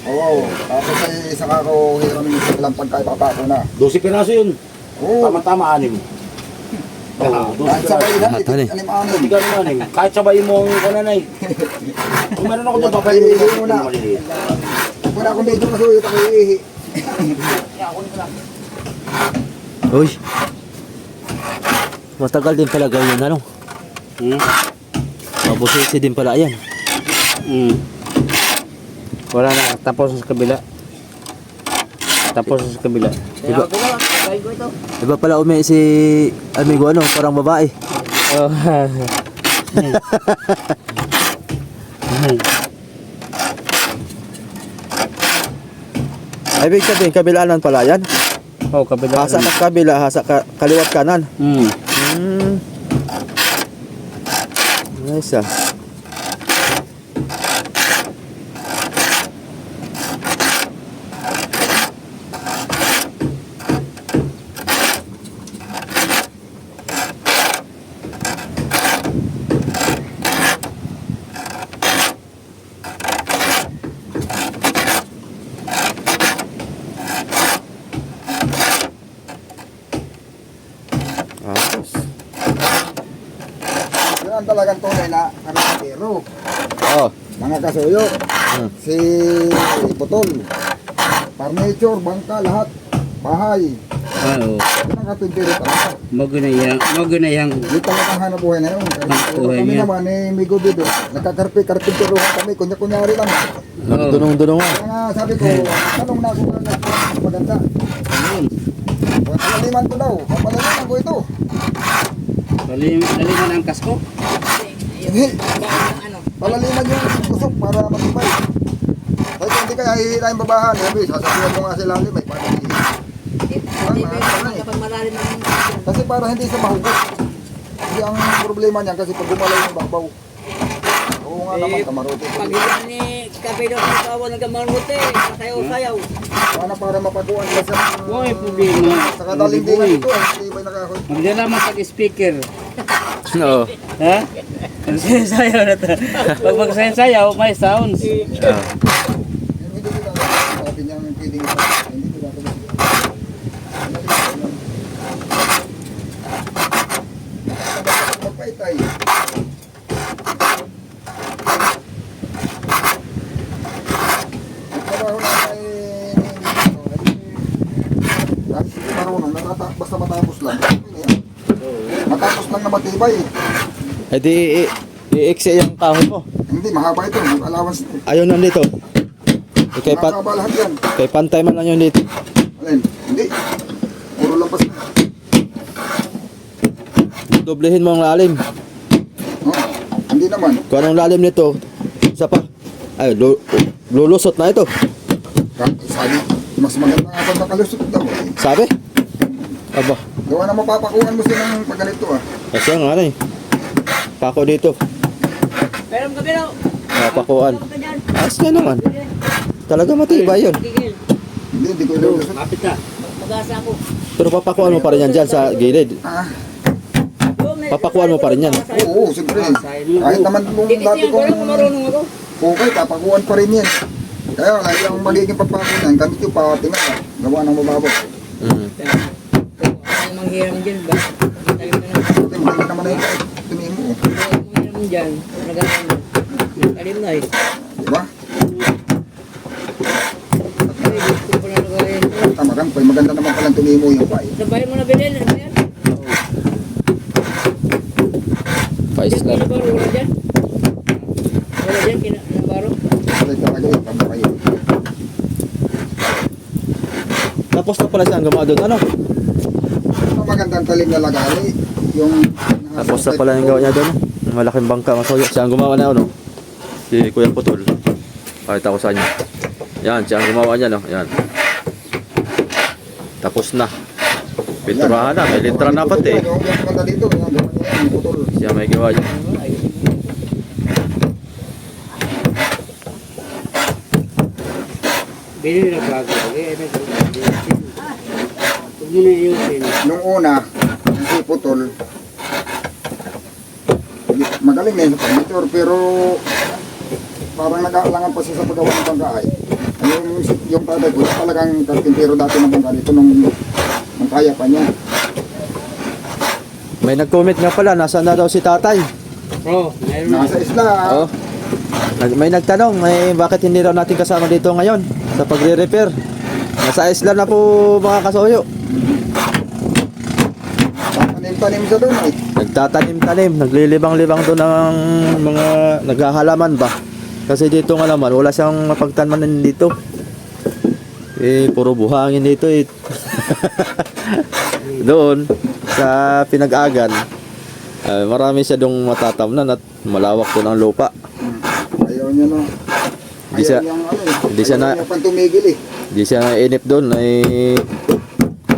Oo, tapos ay isang ako hiramin yung silang pagkaipapako na. 12 piraso yun. Oo, Tama-tama, 6. Oo, 12 kahit sabay piraso. lang, Lahat, honey. anim-anim. Hindi ka naman eh. Kahit sabay mo ang kananay. Kung meron ako doon, papayuhin Iihi muna. maliliit. Wala akong dito kasi ito ko iihi. Uy. Matagal din pala ganyan ano. Mabusisi din pala yan. Wala na, tapos sa kabila. Tapos sa kabila. Iba, Kaya ko na, gawin ko ito. iba pala umi si amigo ano, parang babae. Oh. Ay, ibig sabihin, kabilaan pala yan. Oh, kabila. Hasa ka kabila, hasa ka, kaliwat kanan. Hmm. Nice ah. Tapos. Yun ang talagang tunay na karapatero. Oh. Mga kasuyo. Si Putol. Furniture, bangka, lahat. Bahay. Oo. Yun ang kapintero talaga. Magunayang. Di talagang hanap buhay na yun. Buhay Kami niya. naman, Migo Bido, nagkakarpintero kami, kunya-kunyari lang. Nagdunong-dunong ah. Kaya nga sabi ko, tanong na ako kagad mas maganda. Ayun. Palaliman ko daw, papalaliman ko ito. Naliman ang kasko. Hindi, Ano? palaliman yung kusok para matibay. Kahit hindi kaya hihila yung babahan, sabi, sasabihan mo nga sila may para hindi. Kapag malalim ang Kasi para hindi siya mahugot. Kasi ang problema niyan kasi pag gumalaw yung babaw. Oo nga naman, kamarote. pag yan ni Kapido sa kawan ng kamaruti, sayaw-sayaw. Sana para mapaguan ka sa... Uy, problema. Sa kadaling din ito, hindi ba nakahoy? Magdala mo pag-speaker. Oo. Ha? Ang sayaw na to. Pag magsayaw, may sounds. Hindi ko dapat sabi niya yung pwedeng ito. Hindi ko dapat magpaitay. lang na matibay. Eh di, i-exe yung kahoy mo. Hindi, mahaba ito. Allowance ito. Ayun nandito. Eh, Mahaba lahat yan. kay pantay man lang yun dito. Alin? Hindi. Puro lampas na. Doblehin mo ang lalim. Oh, hindi naman. Kung anong lalim nito, isa pa. Ay, lulusot na ito. Sabi, mas maganda nga pag nakalusot daw eh. Sabi? Aba, Gawa na mapapakuhan mo sila ng pagganito ah. kasi nga ano eh. Pako dito. Pero ang kabilo. Papakuan. Ayos na naman. Talaga matibay yun. Gigil. Hindi ko ilulusot. Kapit ka. Mag-asa ako. Pero papakuan mo pa rin yan dyan sa gilid. Ah, Papakuan mo pa rin yan. oo, siyempre. Kahit naman nung dati kong marunong ako. pukay, papakuhan pa rin yan. Kaya wala, yung magiging papakuhan, ganito yung patingan ah. Gawa ng mababaw. Mm. Ang manghiram dyan ba? Talim ka na. Hindi, maganda naman na yung tumingin mo. Oh. Manghiram dyan. Nagalan mo. Talim na eh. Diba? Ay, gusto ko na nagalan ito. Tama kan, maganda naman palang tumingin mo yung pay. Sabay mo na bilhin. Ano ba yan? Pais Diyan, lang. kinabaro. Wala dyan. Wala dyan. Kinabaro. Kasi talaga yun, tama kayo. Tapos na pala siyang gumawa doon. Ano? Ang magandang talim na lagali, yung... Tapos na pala yung gawa niya doon. Yung malaking bangka, masoyo. Siya ang gumawa na, ano? Si Kuya Putol. Pakita ko sa inyo. Yan, siya ang gumawa niya, no? Yan. Tapos na. Pinturahan na. May litra na pati eh. Yung punta dito, yung gawa niya, yung putol. Siya may gawa niya. Bili na bago. Eh, huwag mo na iusin. Nung una, si putol, magaling na yun sa furniture, pero parang nag-aalangan pa siya sa paggawa ng bangkaay. Yung tatay ko, talagang karpintero dati ng bangka dito nung kaya pa niya. May nag-comment nga pala, nasaan na daw si tatay? Bro, mayroon na. Nasa isla, Oo. May nagtanong, bakit hindi raw natin kasama dito ngayon sa pagre-repair? Nasa isla na po mga kasoyo. tanim-tanim siya doon eh. Nagtatanim-tanim, naglilibang-libang doon ng mga naghahalaman ba? Kasi dito nga naman, wala siyang mapagtanaman dito. Eh, puro buhangin dito eh. Doon, sa Pinag-agan, marami siya dong matatamnan at malawak doon ang lupa. Ayaw niya no. Di siya- Ayaw niyang ano eh. di siya Ayaw na- niya pang tumigil eh. Hindi siya nainip doon, ay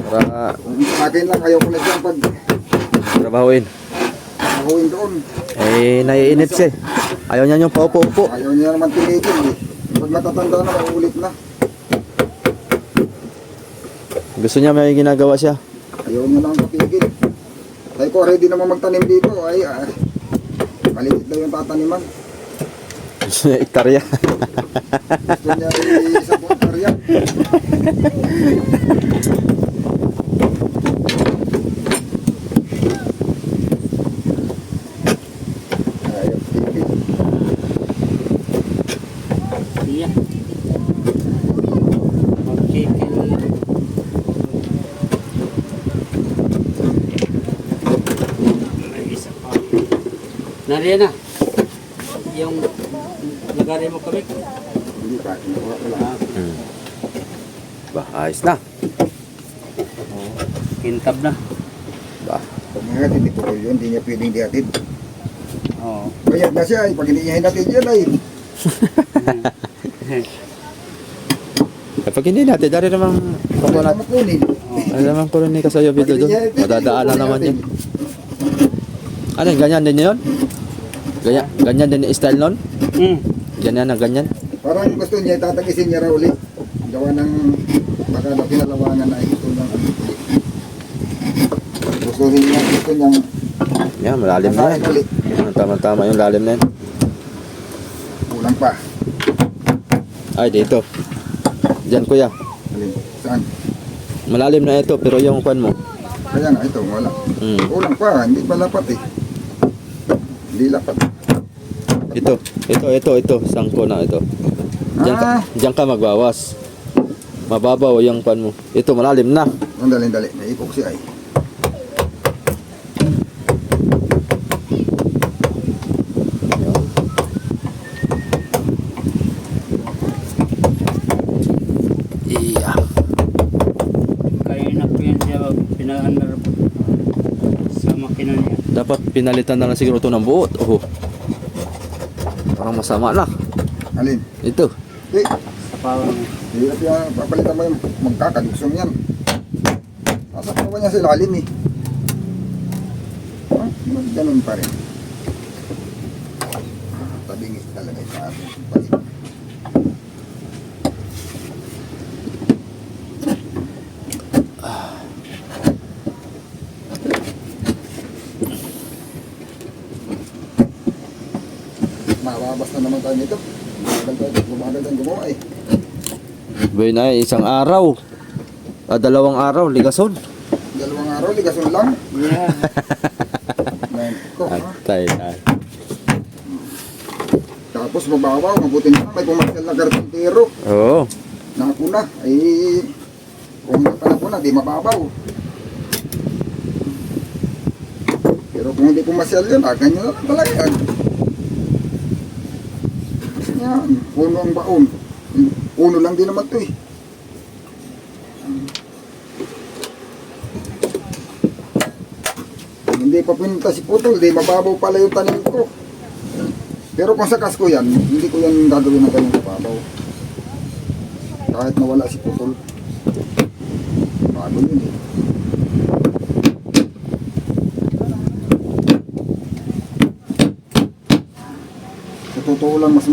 para Sa akin lang, ayaw ko na siyang trabahuin. pag-ahuin doon. Eh, naiinip siya. Ayaw niya yung paupo-upo. Ayaw niya naman tumigil eh. Pag matatanda na, mauulit na. Gusto niya may ginagawa siya. Ayaw niya lang kapigil. Sabi ko, ready naman magtanim dito. Ay, maliit daw yung tataniman. Gusto niya iktarya. Gusto niya isa po karya. Ayaw tigil. Iya. Mag-chicken. May isa pa. Nariyan na. Yung lagari mo kami. Hindi pa, kinuha ko lang. Ba, ayos na. Kintab na. Ba, Pag mga hindi po yun, hindi niya pwedeng dihatid. Oo. Bayad na siya, pag hindi niya hinatid yan ay. kapag hindi natin, dari namang Wala kapag na makunin. ano naman ko rin ni Kasayo video doon. Madadaanan naman yan. Ano, ganyan din yun? Ganyan din yung style nun? Ganyan na ganyan? Parang gusto niya, tatagisin niya raw ulit. Gawa ng baka na pinalawangan na gusto niyang gusto niyang Yan, malalim na yan. kasain ulit. Yan, tama-tama yung lalim na yan. Kulang pa. Ay, dito. Diyan, kuya. Alin? Saan? Malalim na ito, pero yung kwan mo. Kaya nga, ito, wala. Mm. Kulang pa, hindi pa lapat eh. Hindi lapat. Ito. Sangko na ito. Diyan ka magbawas. Mababaw yung kwan mo. Ito, malalim na. Ang dali, naipok siya eh. pinaandar po sa makina niya. Dapat pinalitan na lang siguro ito ng buo. Oh. Parang masama na. Alin? Ito. Sa pawang. Hirap yan, papalitan mo yung magkakadugsong yan. Nasa pa niya sa ilalim eh. Ah, ganun pa rin. Tabingis talaga yung ating palit. Mababas na naman tayo nito. Bumagal tayong gumawa eh. Bay na isang araw. Dalawang araw, ligason. Dalawang araw, ligason lang. Yeah. Nako, ha? Atay na. Tapos mababaw, mabuti na may pumasyal na karpintero. Oo. Nakuna, ay kung nakuna, di mababaw. Pero kung hindi pumasyal yun, ganyan na lang talaga yan. Yan, puno ang baon. Puno lang din naman ito eh. Kung hindi pa pinunta si Putol, di mababaw pala yung tanim ko. Pero kung sa kasko yan, hindi ko yan gagawin na ganun mababaw. Kahit nawala si Putol. Bago yun eh. Sa totoo lang, mas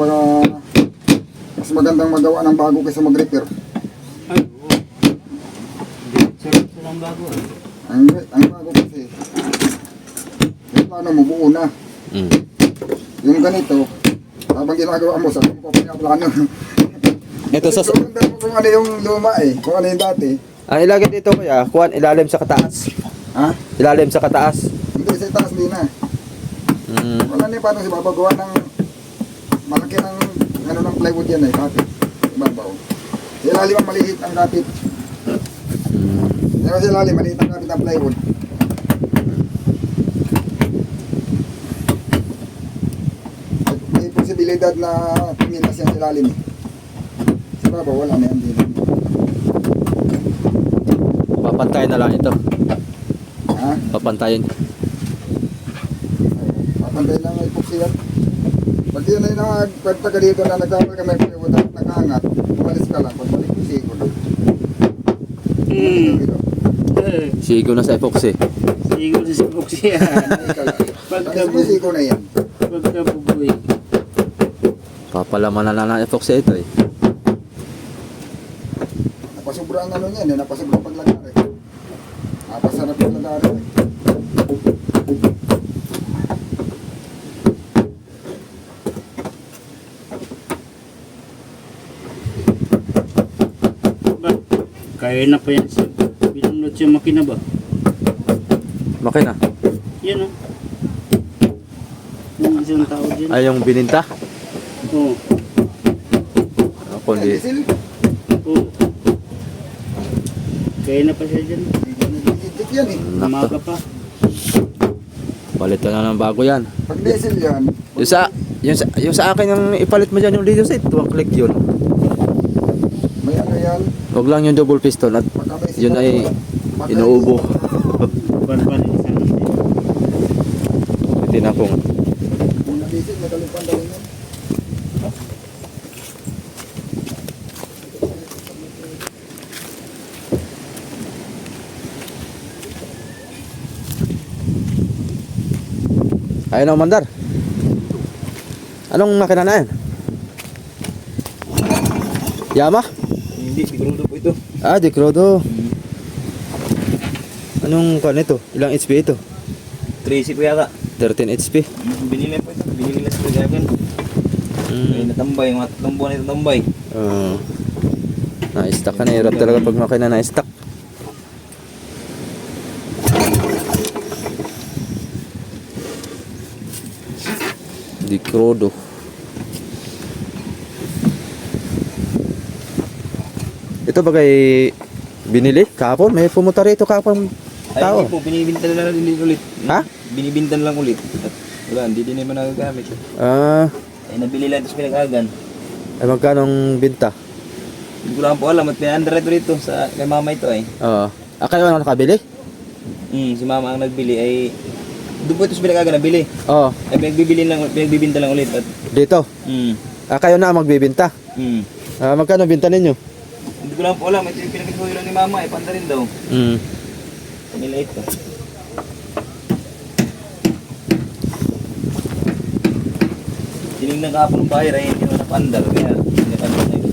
magandang magawa ng bago kaysa mag-repair. Ay, oo. Sarap lang bago. Ang bago kasi, yung plano mo buo na. Mm. Yung ganito, habang ginagawa mo sa plano. Ito sa Sundan mo kung ano yung luma eh, kung ano yung dati. ang ilagay dito kuya, kuan ilalim sa kataas. Ha? Ilalim sa kataas. Hindi, sa taas din na. Mm. Wala na parang si Baba gawa ng malaki ng ano ng plywood yan eh, kapit. Ibabaw. Sa ilalim ang maliit ang kapit. Sa ilalim, maliit ang kapit ang plywood. May posibilidad na tumilas yan sa ilalim eh. Sa Baba, wala na yan din. Papantayin na lang ito. Ha? Papantayin. Papantay lang ang epoxy yan. Pag yun ay nagpagta ka dito na nagkakal ka may plywood at nakaangat, umalis ka lang, pagbalik ko sigo na. Sigo na sa epoxy. Siguro si Sibok siya. Sigo na yan. Pagkabuboy. Papalaman na lang ng epoxy ito eh. Napasubra ang ano niyan, napasubra ang paglagari. Napasarap ang paglagari. Ba? Kaya na pa yan siya. Pinunod siya makina ba? Makina. Yan o. Yung isang tao dyan. Ay yung bininta. Oo. Ako hindi. Diesel. Oo. Kaya na pa siya dyan. Legit yan eh. Umaga pa. Palitan na ng bago yan. Pag diesel yan, Yung sa akin yung ipalit mo dyan yung leader set, tuwang click yun. may ano yan. Huwag lang yung double piston at Pagka may yun ay pagka- inuubo. Ban-ban isang Bitin akong. Kung na diesel, may kalipan daw yan. Ayun na, Mandar. Anong makina na yan? Yama? Hindi, siguro po ito. Ah, di Crodo. Anong kan ito? Ilang HP ito? 3 po yata. 13 HP. Binili po ito. Binili na sa Pagagan. May Mm. natambay. Mga 3 buwan na natambay. Na-stock ka na. Hirap talaga pag makina na-stock. Di Crodo. Ito bagay binili kahapon? May pumunta rito kahapon Ay, tao. hindi po. Binibinta na lang din ulit. Ha? Binibinta na lang ulit. At wala, hindi din naman nagagamit. Ah, Ay, nabili lang ito sa pinag-agan. ay magkano ang binta? Hindi ko lang po alam at may underwrite rito sa kay mama ito eh. Oo. Ah, kayo na nakabili? Si mama ang nagbili ay doon po ito sa pinag-aga nabili. Oh, Ay pinagbibinta lang ulit at dito. Kayo na ang magbibenta. Magkano binta ninyo? Hindi ko lang po alam, ito yung pinag-isuyo lang ni mama eh, panda rin daw. Kanila ito. Tinignan ka po ng buyer ay hindi naman napandar, kaya napandar na ito.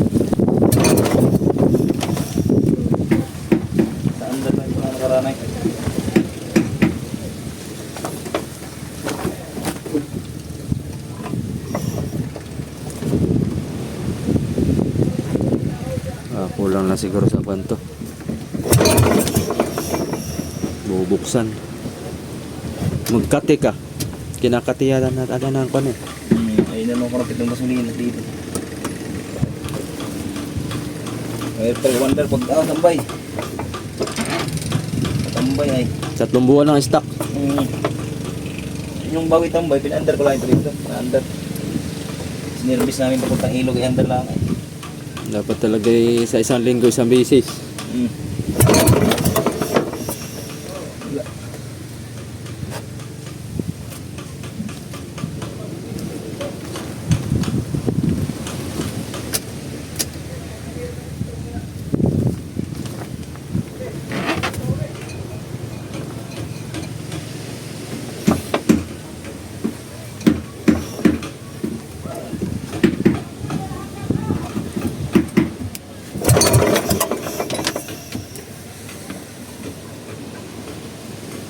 Sa andar na ito na nakaranay. Kulang na siguro sa kanto. Bubuksan. Magkati ka. Kinakatiyadan na ada ng kan eh. Ay naman ko rapid ng gasolina dito. Ay pero wonder pag tambay. Tambay ay. 3 buwan ang stock. Yung bawi tambay, pinandar ko lang ito dito. Pinandar. Sinervice namin papuntang ilog, i-andar lang. Dapat talaga sa isang linggo, isang bisis.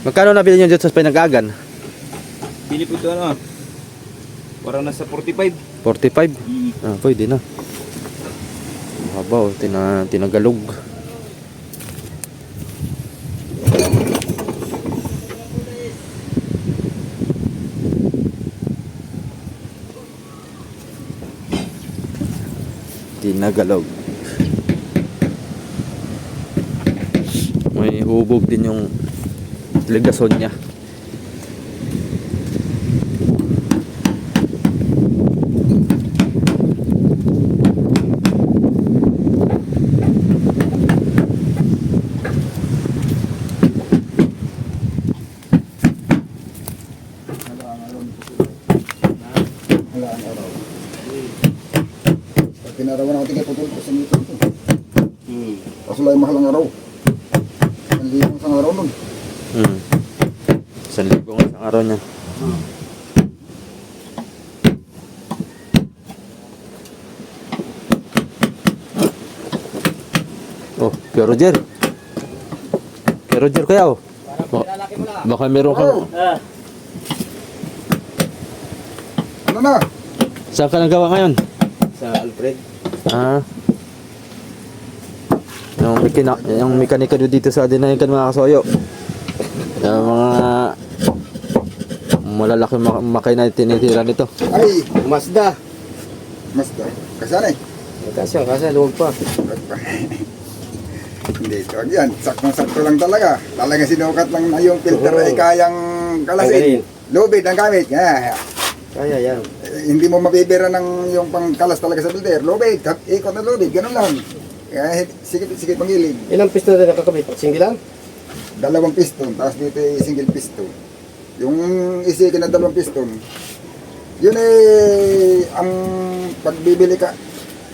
Magkano nabili nyo dito sa pinag-agan? Bili po ito ano, parang nasa 45. 45? Pwede na. Haba oh, tinagalog. Tinagalog. May hubog din yung ligason niya. Pinarawan ako tingin putol ko sa nito. Kaso lang mahal ang araw. Ang liyong sa araw nun. 1,000 nga isang araw niya. Oh, Kuya Roger. Kuya Roger kaya oh. Baka meron kang... Ano na? Saan ka nagawa ngayon? Sa Alfred. Yung mekanika dito sa Dinahican mga kasoyo. Yung mga malalaki makina tinitira nito. Ay, Mazda. Mazda. Kasana eh. Kasi luwag pa. Hindi, ito yan. Saktong-sakto lang talaga. Talaga sinukat lang na yung filter ay kayang kalasin. Lubid ang gamit. Kaya yan. Hindi mo mabibira ng yung pangkalas talaga sa filter. Lubid, ikot na lubid, ganun lang. Sikit pangilig. Ilang piston na nakakabit? Single lang? 2 piston, tapos dito ay single piston. Yung isikin na 2 piston, yun ay ang pagbibili ka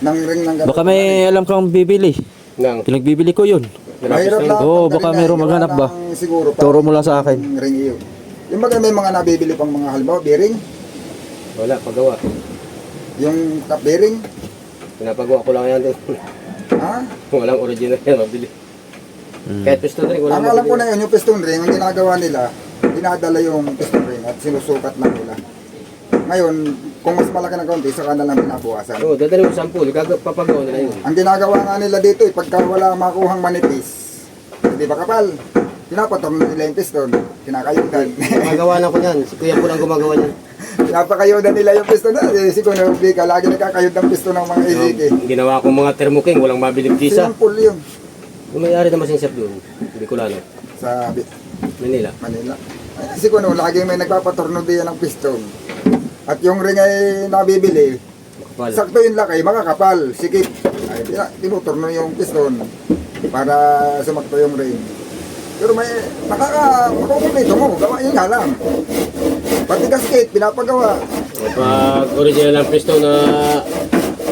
ng ring ng ganun. Baka may alam kang bibili. Nang. Pinagbibili ko yun. Mahirap lang. Oo, baka mayroong maghanap ba? Siguro, Turo mo lang sa akin. Ring yun. Yung mga may mga nabibili pang mga halimbawa, bearing, Wala, pagawa. yung top bearing, Pinapagawa ko lang yan doon. ha? Walang original yan, mabili. Kahit piston rin, Ang alam ko na yun, yung piston ring, ang ginagawa nila, dinadala yung piston ring at sinusukat na nila. Ngayon, kung mas malaki ng kaunti, saka na lang pinabukasan. Oo, dadali mo sampul, papagawa nila yun. Ang ginagawa nga nila dito, pagka wala makuhang manipis, hindi ba kapal? Pinapatong nila yung piston, kinakayudan. Gumagawa na ko yan, si kuya ko lang gumagawa niyan. Pinapakayudan nila yung piston na, si Kuno Bika, lagi nakakayod ng piston ng mga isiki. Ginawa ko mga thermoking, walang mabilib kisa. Simple yun Yung may-ari na masinsap doon, Bicolano, sa Manila. Manila. Ay, si Kuno, lagi may nagpapatorno diyan ng piston. At yung ring ay nabibili, Makapal. sakto yung laki, makakapal, sikip. Ay, tinuturno yung piston para sumakto yung ring. Pero may makukumpleto mo, gawain nga lang. Pati gasket, pinapagawa. Pag original ng piston na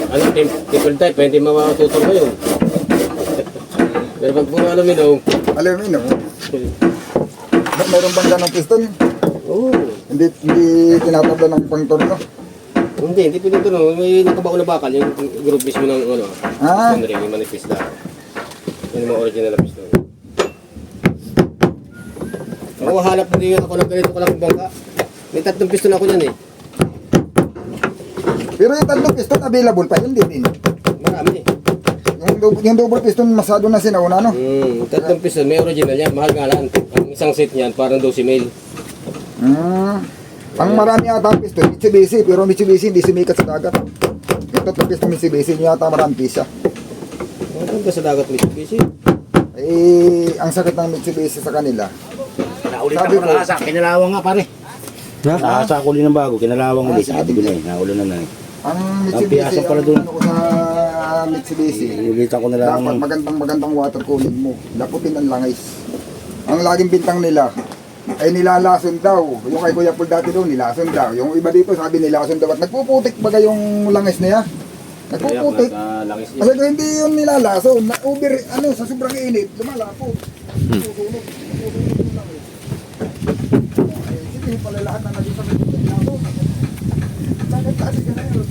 ano, triple type, pwede matutol mo yun. Pero pag puro aluminum, Aluminum. Mayroon bang ganong piston? oo. Hindi tinatabla ng pangtorno. Hindi pinutulong. May nakabako na bakal, yung group mismo ng ano, Ah. piston ring, yung manifest lang. Yan yung mga original na piston. Ako hanap din ako ng ganito ko lang bangka. May 3 piston ako niyan eh. Pero yung tatlong piston available pa, hindi din. Marami eh. Yung double piston masyado na sinauna, no? 3 piston, may original yan, mahal nga lang. Ang isang set niyan, parang 12 mil. Ang marami yata ang piston, Mitsubishi, pero Mitsubishi hindi sumikat sa dagat. Yung tatlong piston Mitsubishi, yun yata marami pisa. Maganda sa dagat Mitsubishi. Ang sakit ng Mitsubishi sa kanila. Naulit Sabi ako ko- nahasa, kinalawang nga pare. Ha? Nahasa ako ulit ng bago, kinalawang ulit. Sabi ko na eh, naulan na eh. Ang Ang Mitsubishi, piyasa pala ang dun. ano ko sa Mitsubishi, Ulitan ko na lang. dapat magandang water cooling mo. Daputin ang langis. Ang laging bintang nila, ay nilalason daw. Yung kay Kuya Paul dati doon, nilason daw. Yung iba dito, sabi nilason daw. At nagpuputik baga yung langis niya. Nagpuputik. Langis niya. Kasi kung hindi yun nilalason, na over, sa sobrang init, lumalapo. Susunod. Susunod yung langis. Ay, sige, pala lahat na naging sa naging. Bakit kasi ka na yun?